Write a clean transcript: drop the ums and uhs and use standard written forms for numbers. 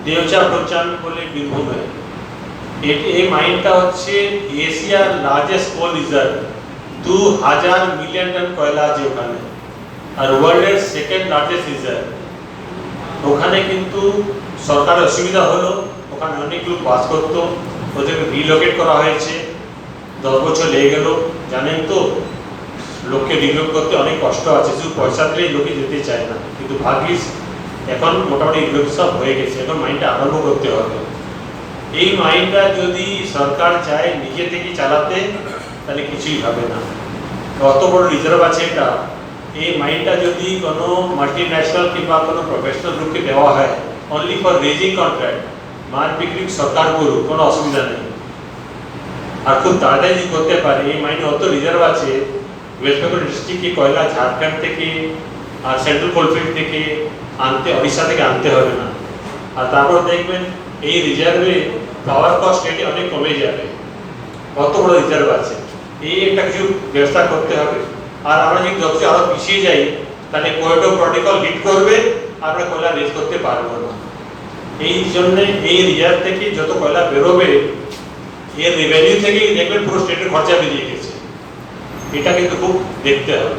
দেওচা ভোচান বলে বীরভূমে। এই মাইনটা হচ্ছে এশিয়ার লার্জেস্ট কোল রিজার্ভ, 2000 মিলিয়ন টন কয়লা আছে ওখানে, আর ওয়ার্ল্ডের সেকেন্ড লার্জেস্ট রিজার্ভ। ওখানে কিন্তু সরকারের অসুবিধা হলো, ওখানে অনেক লোক বাস করতো, ওদেরকে রিলোকেট করা হয়েছে, 10 বছর লেগে গেল। জানেন তো লোককে রিলোকেট করতে অনেক কষ্ট আছে, শুধু পয়সা দিলেই লোকে যেতে চায় না, কিন্তু ভাগ্যিস এখন মোটামুটি রিলোকেট সব হয়ে গেছে, এখন মাইনটা আরম্ভ করতে হবে। এই মাইনটা যদি সরকার চায় নিজে থেকে চালাতে তাহলে কিছুই হবে না, অত বড় রিজার্ভ আছে এটা। এই মাইনটা যদি কোনো মাল্টিন্যাশনাল কিংবা কোনো প্রফেশনাল গ্রুপকে দেওয়া হয় অনলি ফর রেজিং কন্ট্রাক্ট, মাল বিক্রি সরকার করুক, কোনো অসুবিধা নেই, আর খুব তাড়াতাড়ি যদি করতে পারে। এই মাইনে অত রিজার্ভ আছে, ওয়েস্ট বেঙ্গল ডিস্ট্রিক্টকে কয়লা ঝাড়খণ্ড থেকে আর সেন্ট্রাল কোলফিল্ড থেকে আনতে, ওড়িশা থেকে আনতে হবে না। আর তারপর দেখবেন এই রিজার্ভে পাওয়ার কস্ট রেটে অনেক কমে যাবে, কত বড় রিজার্ভ আছে। এই একটা কিছু ব্যবস্থা করতে হবে। আর আমরা যদি যত আরো পিছিয়ে যাই তাহলে কোয়েটো প্রটোকল হিট করবে, আমরা কয়লা রেজ করতে পারবো না। এই জন্য এই রিজার্ভ থেকে যত কয়লা বেরোবে এর রেভিনিউ থেকেই দেখবেন পুরো স্টেটের খরচা বেরিয়ে গেছে। এটা কিন্তু খুব দেখতে হবে।